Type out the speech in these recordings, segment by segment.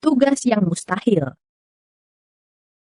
tugas yang mustahil.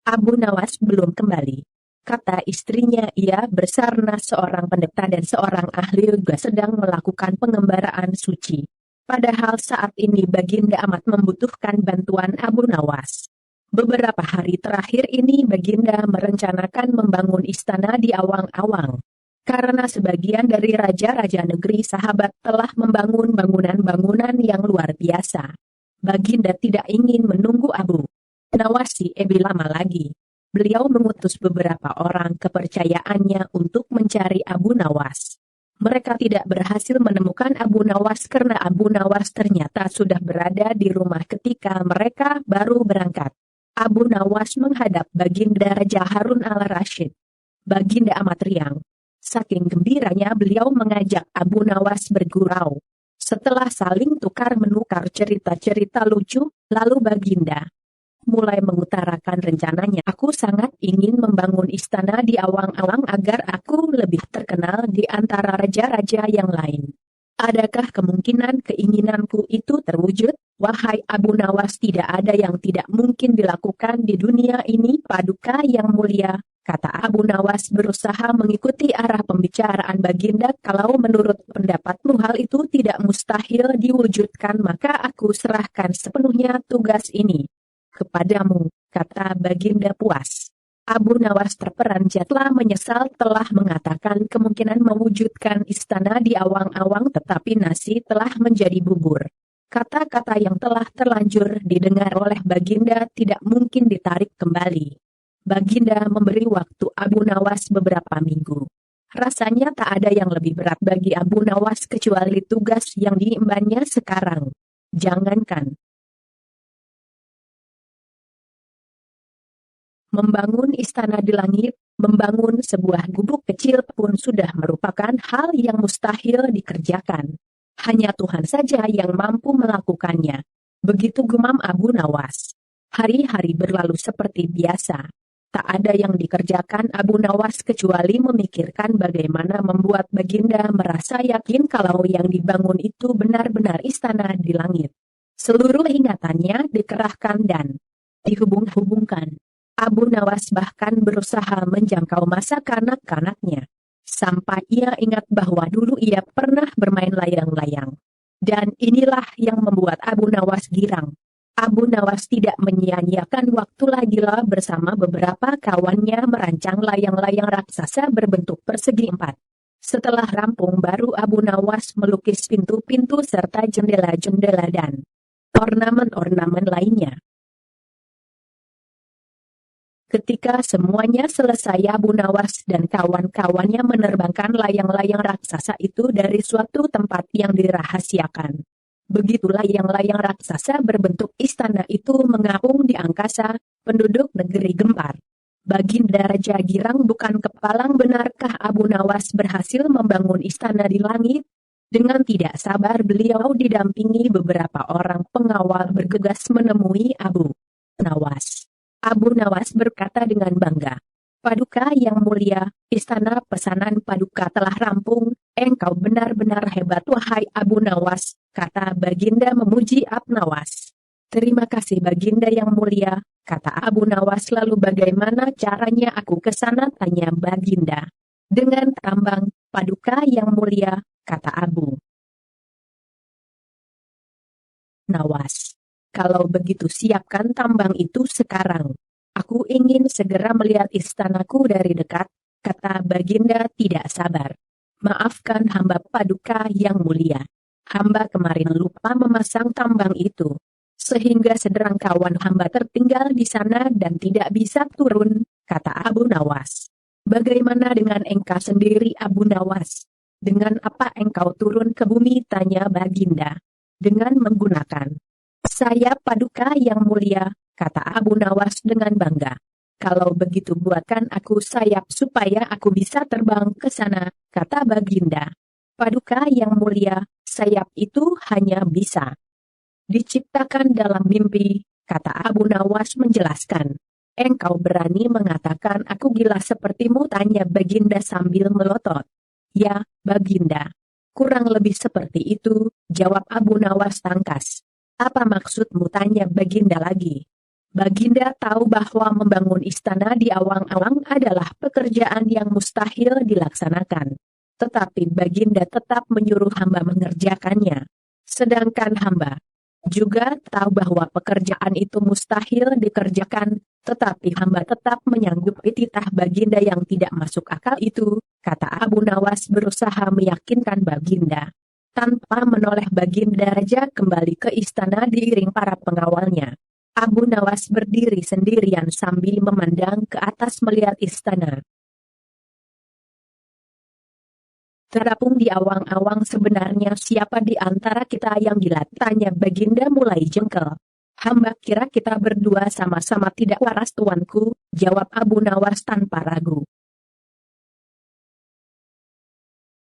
Abu Nawas belum kembali. Kata istrinya, ia bersarna seorang pendeta dan seorang ahli yoga sedang melakukan pengembaraan suci. Padahal saat ini Baginda amat membutuhkan bantuan Abu Nawas. Beberapa hari terakhir ini Baginda merencanakan membangun istana di awang-awang. Karena sebagian dari raja-raja negeri sahabat telah membangun bangunan-bangunan yang luar biasa. Baginda tidak ingin menunggu Abu Nawas lebih lama lagi. Beliau mengutus beberapa orang kepercayaannya untuk mencari Abu Nawas. Mereka tidak berhasil menemukan Abu Nawas karena Abu Nawas ternyata sudah berada di rumah ketika mereka baru berangkat. Abu Nawas menghadap Baginda Raja Harun al-Rashid. Baginda amat riang. Saking gembiranya beliau mengajak Abu Nawas bergurau. Setelah saling tukar-menukar cerita-cerita lucu, lalu Baginda mulai mengutarakan rencananya. Aku sangat ingin membangun istana di awang-awang agar aku lebih terkenal di antara raja-raja yang lain. Adakah kemungkinan keinginanku itu terwujud? Wahai Abu Nawas, tidak ada yang tidak mungkin dilakukan di dunia ini, Paduka yang mulia, kata Abu Nawas berusaha mengikuti arah pembicaraan Baginda. Kalau menurut pendapatmu hal itu tidak mustahil diwujudkan, maka aku serahkan sepenuhnya tugas ini kepadamu, kata Baginda puas. Abu Nawas terperanjatlah menyesal telah mengatakan kemungkinan mewujudkan istana di awang-awang, tetapi nasi telah menjadi bubur. Kata-kata yang telah terlanjur didengar oleh Baginda tidak mungkin ditarik kembali. Baginda memberi waktu Abu Nawas beberapa minggu. Rasanya tak ada yang lebih berat bagi Abu Nawas kecuali tugas yang diembannya sekarang. Jangankan membangun istana di langit, membangun sebuah gubuk kecil pun sudah merupakan hal yang mustahil dikerjakan. Hanya Tuhan saja yang mampu melakukannya. Begitu gumam Abu Nawas. Hari-hari berlalu seperti biasa. Tak ada yang dikerjakan Abu Nawas kecuali memikirkan bagaimana membuat Baginda merasa yakin kalau yang dibangun itu benar-benar istana di langit. Seluruh ingatannya dikerahkan dan dihubung-hubungkan. Abu Nawas bahkan berusaha menjangkau masa kanak-kanaknya. Sampai ia ingat bahwa dulu ia pernah bermain layang-layang. Dan inilah yang membuat Abu Nawas girang. Abu Nawas tidak menyia-nyiakan waktu lagilah bersama beberapa kawannya merancang layang-layang raksasa berbentuk persegi 4. Setelah rampung baru Abu Nawas melukis pintu-pintu serta jendela-jendela dan ornamen-ornamen lainnya. Ketika semuanya selesai, Abu Nawas dan kawan-kawannya menerbangkan layang-layang raksasa itu dari suatu tempat yang dirahasiakan. Begitu layang-layang raksasa berbentuk istana itu mengapung di angkasa, penduduk negeri gempar. Baginda Raja girang bukan kepalang, benarkah Abu Nawas berhasil membangun istana di langit? Dengan tidak sabar beliau didampingi beberapa orang pengawal bergegas menemui Abu Nawas. Abu Nawas berkata dengan bangga, Paduka yang mulia, istana pesanan Paduka telah rampung. Engkau benar-benar hebat wahai Abu Nawas, kata Baginda memuji Abu Nawas. Terima kasih Baginda yang mulia, kata Abu Nawas. Lalu bagaimana caranya aku ke sana, tanya Baginda. Dengan tambang, Paduka yang mulia, kata Abu Nawas. Kalau begitu siapkan tambang itu sekarang. Aku ingin segera melihat istanaku dari dekat, kata Baginda tidak sabar. Maafkan hamba Paduka yang mulia. Hamba kemarin lupa memasang tambang itu. Sehingga sederang kawan hamba tertinggal di sana dan tidak bisa turun, kata Abu Nawas. Bagaimana dengan engkau sendiri Abu Nawas? Dengan apa engkau turun ke bumi, tanya Baginda. Dengan menggunakan sayap Paduka yang mulia, kata Abu Nawas dengan bangga. Kalau begitu buatkan aku sayap supaya aku bisa terbang ke sana, kata Baginda. Paduka yang mulia, sayap itu hanya bisa diciptakan dalam mimpi, kata Abu Nawas menjelaskan. Engkau berani mengatakan aku gila sepertimu, tanya Baginda sambil melotot. Ya, Baginda. Kurang lebih seperti itu, jawab Abu Nawas tangkas. Apa maksudmu, tanya Baginda lagi. Baginda tahu bahwa membangun istana di awang-awang adalah pekerjaan yang mustahil dilaksanakan. Tetapi Baginda tetap menyuruh hamba mengerjakannya. Sedangkan hamba juga tahu bahwa pekerjaan itu mustahil dikerjakan, tetapi hamba tetap menyanggupi titah Baginda yang tidak masuk akal itu, kata Abu Nawas berusaha meyakinkan Baginda. Tanpa menoleh Baginda Raja kembali ke istana diiring para pengawalnya. Abu Nawas berdiri sendirian sambil memandang ke atas melihat istana. Terapung di awang-awang, sebenarnya siapa di antara kita yang gila? Tanya Baginda mulai jengkel. Hamba kira kita berdua sama-sama tidak waras, tuanku, jawab Abu Nawas tanpa ragu.